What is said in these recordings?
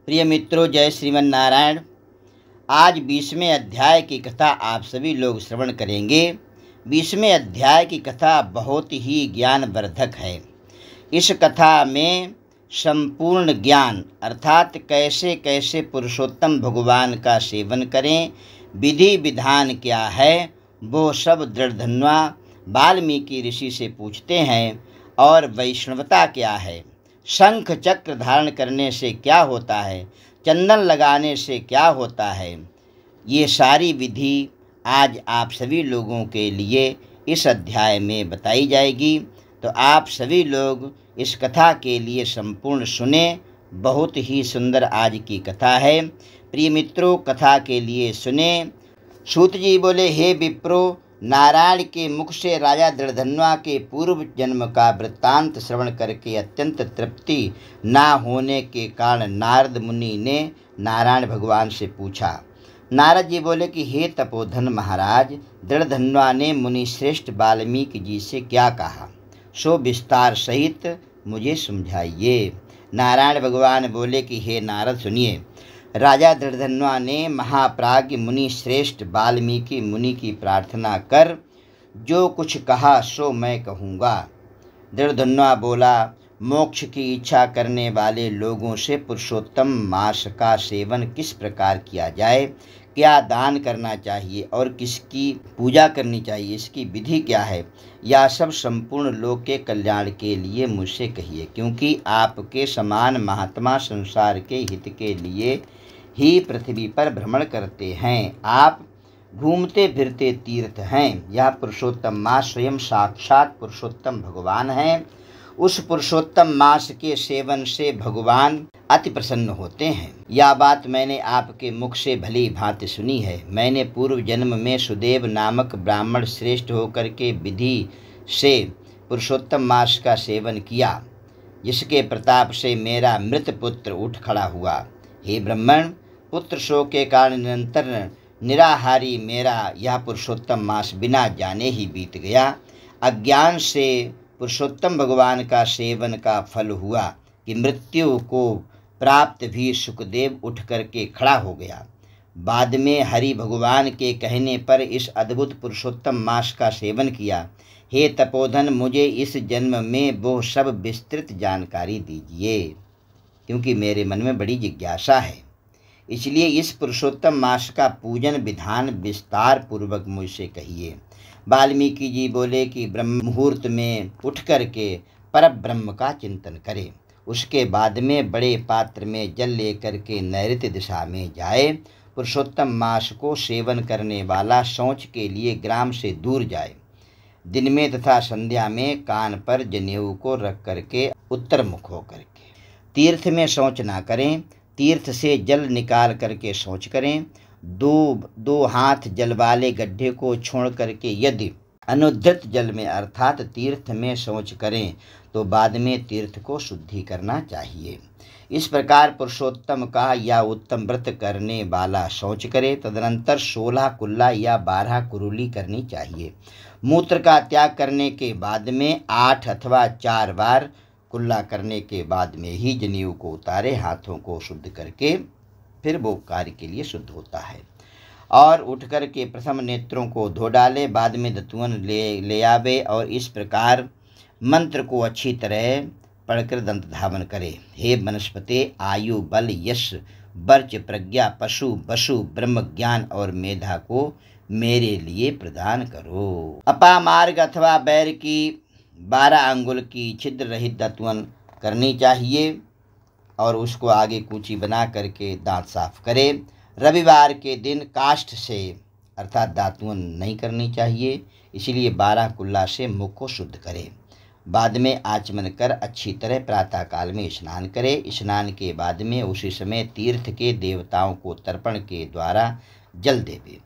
प्रिय मित्रों, जय श्रीमन नारायण। आज 20वें अध्याय की कथा आप सभी लोग श्रवण करेंगे। 20वें अध्याय की कथा बहुत ही ज्ञानवर्धक है। इस कथा में संपूर्ण ज्ञान अर्थात कैसे कैसे पुरुषोत्तम भगवान का सेवन करें, विधि विधान क्या है, वो सब दृढ़धन्वा वाल्मीकि ऋषि से पूछते हैं। और वैष्णवता क्या है, शंख चक्र धारण करने से क्या होता है, चंदन लगाने से क्या होता है, ये सारी विधि आज आप सभी लोगों के लिए इस अध्याय में बताई जाएगी। तो आप सभी लोग इस कथा के लिए संपूर्ण सुने। बहुत ही सुंदर आज की कथा है। प्रिय मित्रों, कथा के लिए सुने। सूत जी बोले, हे विप्रो, नारायण के मुख से राजा दृढ़धन्वा के पूर्व जन्म का वृत्तांत श्रवण करके अत्यंत तृप्ति ना होने के कारण नारद मुनि ने नारायण भगवान से पूछा। नारद जी बोले कि हे तपोधन महाराज, दृढ़धन्वा ने मुनि श्रेष्ठ वाल्मीकि जी से क्या कहा, सो विस्तार सहित मुझे समझाइए। नारायण भगवान बोले कि हे नारद, सुनिए। राजा दृढ़धन्वा ने महाप्राज्ञ मुनि श्रेष्ठ वाल्मीकि मुनि की प्रार्थना कर जो कुछ कहा सो मैं कहूँगा। दृढ़धन्वा बोला, मोक्ष की इच्छा करने वाले लोगों से पुरुषोत्तम मास का सेवन किस प्रकार किया जाए, क्या दान करना चाहिए और किसकी पूजा करनी चाहिए, इसकी विधि क्या है, यह सब संपूर्ण लोक के कल्याण के लिए मुझसे कहिए, क्योंकि आपके समान महात्मा संसार के हित के लिए ही पृथ्वी पर भ्रमण करते हैं। आप घूमते फिरते तीर्थ हैं। यह पुरुषोत्तम मास स्वयं साक्षात पुरुषोत्तम भगवान हैं। उस पुरुषोत्तम मास के सेवन से भगवान अति प्रसन्न होते हैं। यह बात मैंने आपके मुख से भली भांति सुनी है। मैंने पूर्व जन्म में सुदेव नामक ब्राह्मण श्रेष्ठ होकर के विधि से पुरुषोत्तम मास का सेवन किया, जिसके प्रताप से मेरा मृत पुत्र उठ खड़ा हुआ। हे ब्राह्मण, पुत्र शोक के कारण निरंतर निराहारी मेरा यह पुरुषोत्तम मास बिना जाने ही बीत गया। अज्ञान से पुरुषोत्तम भगवान का सेवन का फल हुआ कि मृत्यु को प्राप्त भी सुखदेव उठ करके खड़ा हो गया। बाद में हरि भगवान के कहने पर इस अद्भुत पुरुषोत्तम मास का सेवन किया। हे तपोधन, मुझे इस जन्म में वो सब विस्तृत जानकारी दीजिए, क्योंकि मेरे मन में बड़ी जिज्ञासा है। इसलिए इस पुरुषोत्तम मास का पूजन विधान विस्तार पूर्वक मुझसे कहिए। वाल्मीकि जी बोले कि ब्रह्म मुहूर्त में उठ करके परब्रह्म का चिंतन करें, उसके बाद में बड़े पात्र में जल लेकर के नैऋत्य दिशा में जाए। पुरुषोत्तम मास को सेवन करने वाला शौच के लिए ग्राम से दूर जाए। दिन में तथा संध्या में कान पर जनेऊ को रख करके उत्तर मुख हो करके तीर्थ में शौच ना करें। तीर्थ से जल निकाल करके शौच करें। दो हाथ जल वाले गड्ढे को छोड़ करके यदि अनुद्धृत जल में अर्थात तीर्थ में शौच करें तो बाद में तीर्थ को शुद्धि करना चाहिए। इस प्रकार पुरुषोत्तम का या उत्तम व्रत करने वाला शौच करे। तदनंतर 16 कुल्ला या 12 कुरुली करनी चाहिए। मूत्र का त्याग करने के बाद में 8 अथवा 4 बार कुल्ला करने के बाद में ही जनेऊ को उतारे। हाथों को शुद्ध करके फिर वो कार्य के लिए शुद्ध होता है। और उठ कर के प्रथम नेत्रों को धो डाले, बाद में दतुअन ले आवे और इस प्रकार मंत्र को अच्छी तरह पढ़कर दंत धावन करे। हे वनस्पते, आयु बल यश वर्च प्रज्ञा पशु वसु ब्रह्म ज्ञान और मेधा को मेरे लिए प्रदान करो। अपामार्ग अथवा बैर की 12 अंगुल की छिद्र रहित दातुन करनी चाहिए और उसको आगे कूची बना करके दांत साफ करे। रविवार के दिन काष्ठ से अर्थात दातुन नहीं करनी चाहिए, इसलिए 12 कुल्ला से मुख को शुद्ध करे। बाद में आचमन कर अच्छी तरह प्रातःकाल में स्नान करे। स्नान के बाद में उसी समय तीर्थ के देवताओं को तर्पण के द्वारा जल देवे।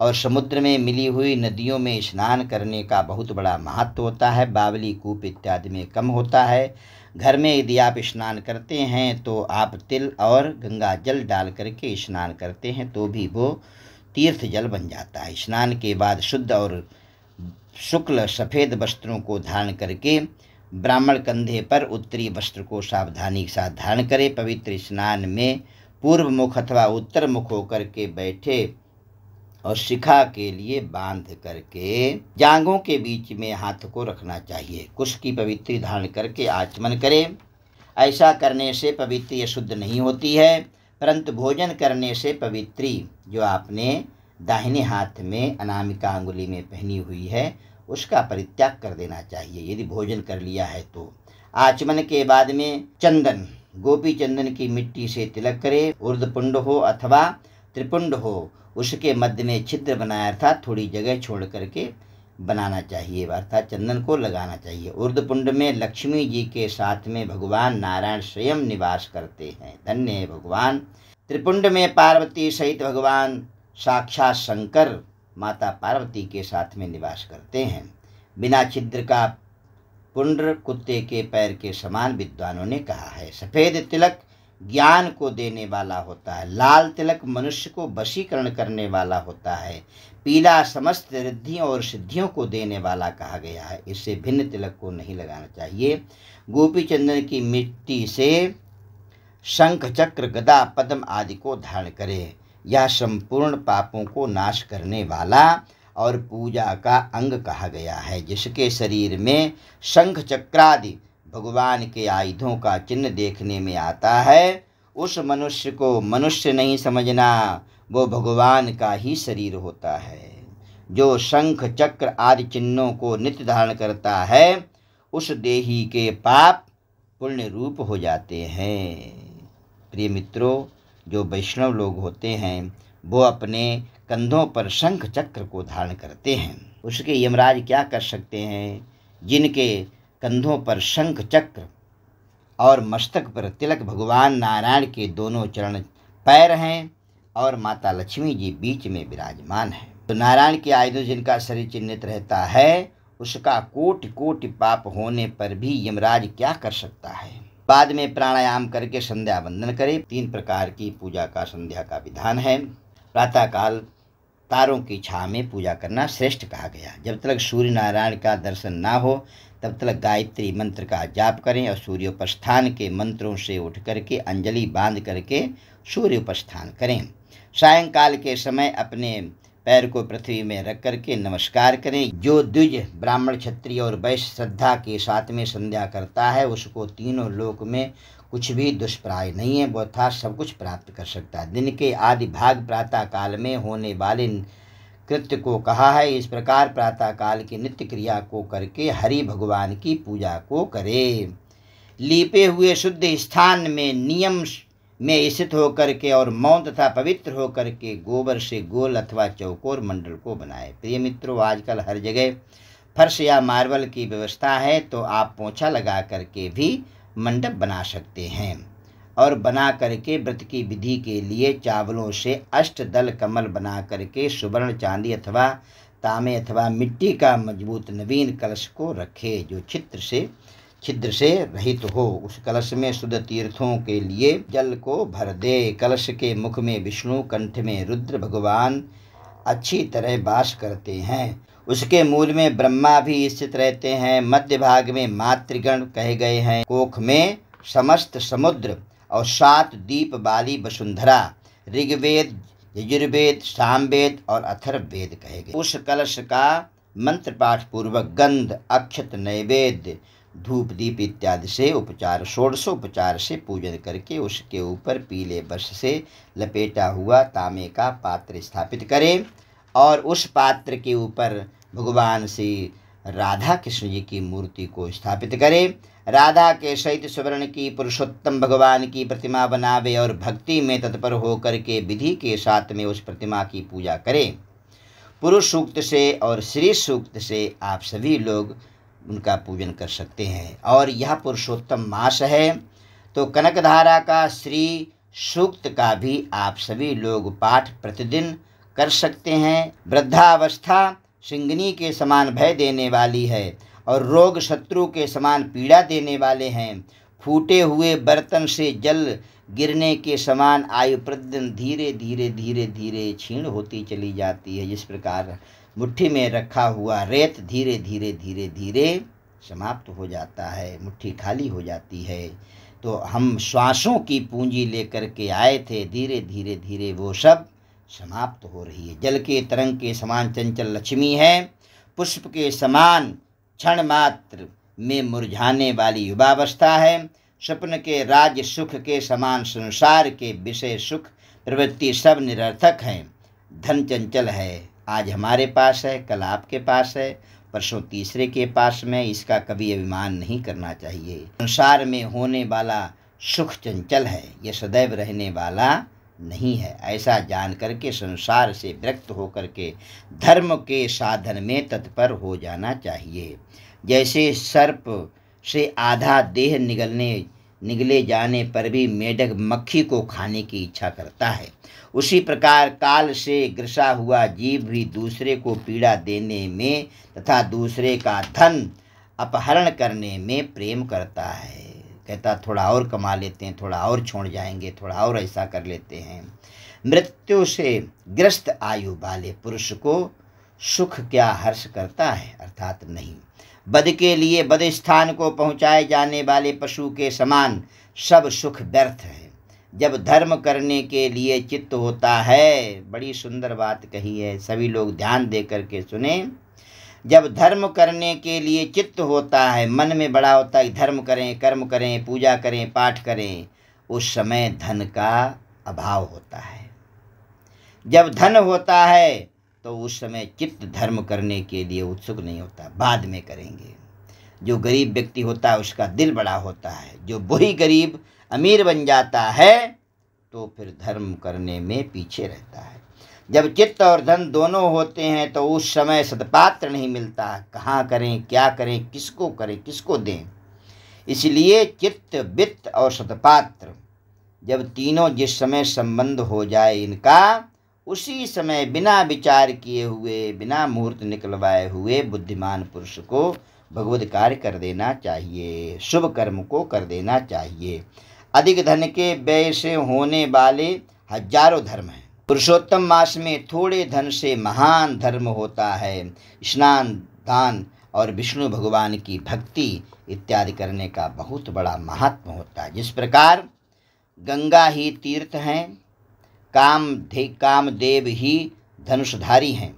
और समुद्र में मिली हुई नदियों में स्नान करने का बहुत बड़ा महत्व होता है। बावली कूप इत्यादि में कम होता है। घर में यदि आप स्नान करते हैं तो आप तिल और गंगा जल डाल करके स्नान करते हैं तो भी वो तीर्थ जल बन जाता है। स्नान के बाद शुद्ध और शुक्ल सफ़ेद वस्त्रों को धारण करके ब्राह्मण कंधे पर उत्तरी वस्त्र को सावधानी के साथ धारण करे। पवित्र स्नान में पूर्व मुख अथवा उत्तर मुख होकर के बैठे और शिखा के लिए बांध करके जांघों के बीच में हाथ को रखना चाहिए। कुश की पवित्री धारण करके आचमन करें। ऐसा करने से पवित्री शुद्ध नहीं होती है, परंतु भोजन करने से पवित्री जो आपने दाहिने हाथ में अनामिका अंगुली में पहनी हुई है उसका परित्याग कर देना चाहिए यदि भोजन कर लिया है तो। आचमन के बाद में चंदन, गोपी चंदन की मिट्टी से तिलक करे। ऊर्ध्वपुंड हो अथवा त्रिपुंड हो, उसके मध्य में छिद्र बनाया अर्थात थोड़ी जगह छोड़ करके बनाना चाहिए, अर्थात चंदन को लगाना चाहिए। ऊर्ध्वपुंड में लक्ष्मी जी के साथ में भगवान नारायण स्वयं निवास करते हैं, धन्य है भगवान। त्रिपुंड में पार्वती सहित भगवान साक्षात शंकर माता पार्वती के साथ में निवास करते हैं। बिना छिद्र का पुंड्र कुत्ते के पैर के समान विद्वानों ने कहा है। सफ़ेद तिलक ज्ञान को देने वाला होता है, लाल तिलक मनुष्य को वशीकरण करने वाला होता है, पीला समस्त रिद्धियों और सिद्धियों को देने वाला कहा गया है। इससे भिन्न तिलक को नहीं लगाना चाहिए। गोपी चंदन की मिट्टी से शंख चक्र गदा पद्म आदि को धारण करें। यह संपूर्ण पापों को नाश करने वाला और पूजा का अंग कहा गया है। जिसके शरीर में शंख चक्रादि भगवान के आयुधों का चिन्ह देखने में आता है, उस मनुष्य को मनुष्य नहीं समझना, वो भगवान का ही शरीर होता है। जो शंख चक्र आदि चिन्हों को नित्य धारण करता है उस देही के पाप पुण्य रूप हो जाते हैं। प्रिय मित्रों, जो वैष्णव लोग होते हैं वो अपने कंधों पर शंख चक्र को धारण करते हैं। उसके यमराज क्या कर सकते हैं? जिनके कंधों पर शंख चक्र और मस्तक पर तिलक भगवान नारायण के दोनों चरण पैर हैं और माता लक्ष्मी जी बीच में विराजमान है। तो नारायण के आयुध जिनका शरीर चिन्हित रहता है उसका कोटि कोटि पाप होने पर भी यमराज क्या कर सकता है? बाद में प्राणायाम करके संध्या वंदन करें। 3 प्रकार की पूजा का संध्या का विधान है। प्रातःकाल तारों की छाह में पूजा करना श्रेष्ठ कहा गया। जब तक सूर्य नारायण का दर्शन ना हो तब तक गायत्री मंत्र का जाप करें और सूर्योपस्थान के मंत्रों से उठ करके अंजलि बांध करके सूर्योपस्थान करें। सायंकाल के समय अपने पैर को पृथ्वी में रख करके नमस्कार करें। जो द्विज ब्राह्मण क्षत्रिय और वैश्य श्रद्धा के साथ में संध्या करता है उसको तीनों लोक में कुछ भी दुष्प्राय नहीं है, वो था सब कुछ प्राप्त कर सकता है। दिन के आदि भाग प्रातः काल में होने वाले कृत्य को कहा है। इस प्रकार प्रातः काल की नित्य क्रिया को करके हरि भगवान की पूजा को करे। लीपे हुए शुद्ध स्थान में नियम में स्थित होकर के और मौन तथा पवित्र होकर के गोबर से गोल अथवा चौकोर मंडल को बनाए। प्रिय मित्रों, आजकल हर जगह फर्श या मार्बल की व्यवस्था है तो आप पोंछा लगा करके भी मंडप बना सकते हैं और बना करके व्रत की विधि के लिए चावलों से अष्टदल कमल बना करके सुवर्ण चांदी अथवा तांबे अथवा मिट्टी का मजबूत नवीन कलश को रखे जो छिद्र से रहित हो। उस कलश में शुद्ध तीर्थों के लिए जल को भर दे। कलश के मुख में विष्णु, कंठ में रुद्र भगवान अच्छी तरह वास करते हैं। उसके मूल में ब्रह्मा भी स्थित रहते हैं। मध्य भाग में मातृगण कहे गए हैं। कोख में समस्त समुद्र और 7 दीप वाली वसुंधरा ऋग्वेद, यजुर्वेद, सामवेद और अथर्ववेद कहे गए। उस कलश का मंत्र पाठ पूर्वक गंध, अक्षत, नैवेद्य, धूप, दीप इत्यादि से उपचार, षोडशोपचार से पूजन करके उसके ऊपर पीले वस्त्र से लपेटा हुआ तांबे का पात्र स्थापित करें और उस पात्र के ऊपर भगवान श्री राधा कृष्ण जी की मूर्ति को स्थापित करें। राधा के सहित स्वर्ण की पुरुषोत्तम भगवान की प्रतिमा बनावे और भक्ति में तत्पर होकर के विधि के साथ में उस प्रतिमा की पूजा करें। पुरुष सूक्त से और श्री सूक्त से आप सभी लोग उनका पूजन कर सकते हैं। और यह पुरुषोत्तम मास है तो कनकधारा का श्री सूक्त का भी आप सभी लोग पाठ प्रतिदिन कर सकते हैं। वृद्धावस्था सिंगनी के समान भय देने वाली है और रोग शत्रु के समान पीड़ा देने वाले हैं। फूटे हुए बर्तन से जल गिरने के समान आयु प्रतिदिन धीरे धीरे धीरे धीरे क्षीण होती चली जाती है। जिस प्रकार मुट्ठी में रखा हुआ रेत धीरे धीरे धीरे धीरे समाप्त हो जाता है, मुट्ठी खाली हो जाती है। तो हम श्वासों की पूंजी लेकर के आए थे, धीरे धीरे धीरे वो सब समाप्त हो रही है। जल के तरंग के समान चंचल लक्ष्मी है, पुष्प के समान क्षण मात्र में मुरझाने वाली युवावस्था है, स्वप्न के राज्य सुख के समान संसार के विषय सुख प्रवृत्ति सब निरर्थक हैं। धन चंचल है, आज हमारे पास है, कल आपके पास है, परसों तीसरे के पास में, इसका कभी अभिमान नहीं करना चाहिए। संसार में होने वाला सुख चंचल है, यह सदैव रहने वाला नहीं है। ऐसा जान करके संसार से विरक्त होकर के धर्म के साधन में तत्पर हो जाना चाहिए। जैसे सर्प से आधा देह निगले जाने पर भी मेढक मक्खी को खाने की इच्छा करता है, उसी प्रकार काल से ग्रसा हुआ जीव भी दूसरे को पीड़ा देने में तथा दूसरे का धन अपहरण करने में प्रेम करता है। कहता थोड़ा और कमा लेते हैं, थोड़ा और छोड़ जाएंगे, थोड़ा और ऐसा कर लेते हैं। मृत्यु से ग्रस्त आयु वाले पुरुष को सुख क्या हर्ष करता है? अर्थात नहीं। बद के लिए बद स्थान को पहुँचाए जाने वाले पशु के समान सब सुख व्यर्थ है। जब धर्म करने के लिए चित्त होता है, बड़ी सुंदर बात कही है, सभी लोग ध्यान दे करके सुने। जब धर्म करने के लिए चित्त होता है, मन में बड़ा होता है धर्म करें, कर्म करें, पूजा करें, पाठ करें, उस समय धन का अभाव होता है। जब धन होता है तो उस समय चित्त धर्म करने के लिए उत्सुक नहीं होता, बाद में करेंगे। जो गरीब व्यक्ति होता है उसका दिल बड़ा होता है, जो वही गरीब अमीर बन जाता है तो फिर धर्म करने में पीछे रहता है। जब चित्त और धन दोनों होते हैं तो उस समय सदपात्र नहीं मिलता, कहाँ करें, क्या करें, किसको करें, किसको दें। इसलिए चित्त, वित्त और सदपात्र जब तीनों जिस समय संबंध हो जाए इनका, उसी समय बिना विचार किए हुए, बिना मुहूर्त निकलवाए हुए बुद्धिमान पुरुष को भगवद कार्य कर देना चाहिए, शुभ कर्म को कर देना चाहिए। अधिक धन के व्यय से होने वाले हजारों धर्म हैं। पुरुषोत्तम मास में थोड़े धन से महान धर्म होता है। स्नान, दान और विष्णु भगवान की भक्ति इत्यादि करने का बहुत बड़ा महत्व होता है। जिस प्रकार गंगा ही तीर्थ हैं, कामदेव ही धनुषधारी हैं,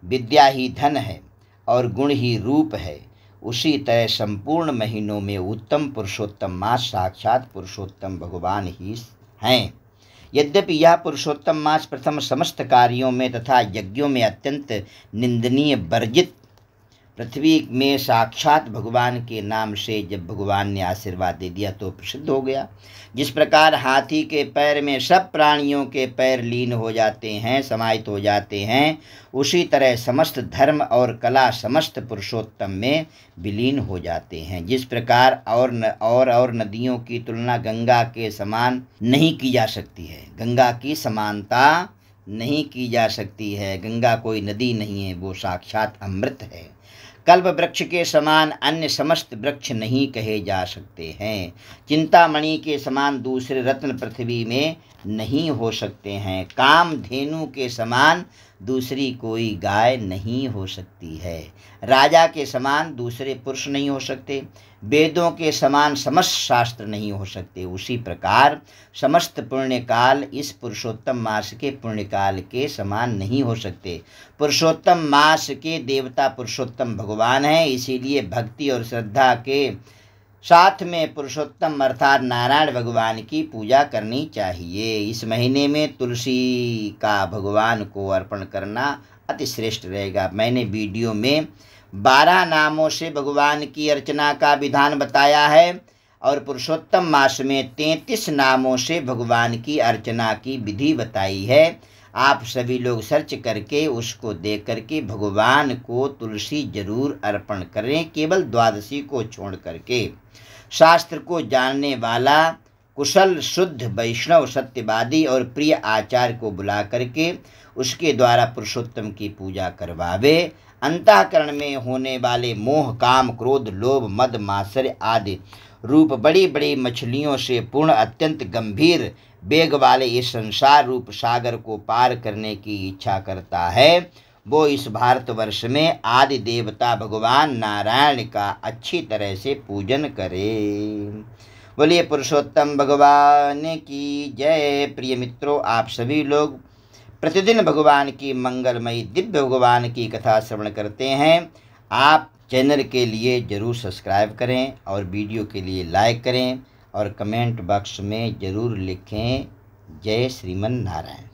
विद्या ही धन है और गुण ही रूप है, उसी तरह संपूर्ण महीनों में उत्तम पुरुषोत्तम मास साक्षात पुरुषोत्तम भगवान ही हैं। यद्यपि यह पुरुषोत्तम मास प्रथम समस्त कार्यों में तथा यज्ञों में अत्यंत निंदनीय वर्जित, पृथ्वी में साक्षात भगवान के नाम से जब भगवान ने आशीर्वाद दे दिया तो प्रसिद्ध हो गया। जिस प्रकार हाथी के पैर में सब प्राणियों के पैर लीन हो जाते हैं, समाहित हो जाते हैं, उसी तरह समस्त धर्म और कला समस्त पुरुषोत्तम में विलीन हो जाते हैं। जिस प्रकार और नदियों की तुलना गंगा के समान नहीं की जा सकती है, गंगा की समानता नहीं की जा सकती है। गंगा कोई नदी नहीं है, वो साक्षात अमृत है। कल्प वृक्ष के समान अन्य समस्त वृक्ष नहीं कहे जा सकते हैं। चिंतामणि के समान दूसरे रत्न पृथ्वी में नहीं हो सकते हैं। कामधेनु के समान दूसरी कोई गाय नहीं हो सकती है। राजा के समान दूसरे पुरुष नहीं हो सकते। वेदों के समान समस्त शास्त्र नहीं हो सकते। उसी प्रकार समस्त पुण्यकाल इस पुरुषोत्तम मास के पुण्यकाल के समान नहीं हो सकते। पुरुषोत्तम मास के देवता पुरुषोत्तम भगवान हैं, इसीलिए भक्ति और श्रद्धा के साथ में पुरुषोत्तम अर्थात नारायण भगवान की पूजा करनी चाहिए। इस महीने में तुलसी का भगवान को अर्पण करना अति श्रेष्ठ रहेगा। मैंने वीडियो में 12 नामों से भगवान की अर्चना का विधान बताया है और पुरुषोत्तम मास में 33 नामों से भगवान की अर्चना की विधि बताई है। आप सभी लोग सर्च करके उसको देख करके भगवान को तुलसी जरूर अर्पण करें, केवल द्वादशी को छोड़ करके। शास्त्र को जानने वाला कुशल शुद्ध वैष्णव सत्यवादी और प्रिय आचार्य को बुला करके उसके द्वारा पुरुषोत्तम की पूजा करवावे। अंतःकरण में होने वाले मोह, काम, क्रोध, लोभ, मद, मात्सर्य आदि रूप बड़ी बड़ी मछलियों से पूर्ण अत्यंत गंभीर वेग वाले इस संसार रूप सागर को पार करने की इच्छा करता है, वो इस भारतवर्ष में आदि देवता भगवान नारायण का अच्छी तरह से पूजन करे। बोलिए पुरुषोत्तम भगवान की जय। प्रिय मित्रों, आप सभी लोग प्रतिदिन भगवान की मंगलमयी दिव्य भगवान की कथा श्रवण करते हैं। आप चैनल के लिए ज़रूर सब्सक्राइब करें और वीडियो के लिए लाइक करें और कमेंट बॉक्स में ज़रूर लिखें जय श्रीमन नारायण।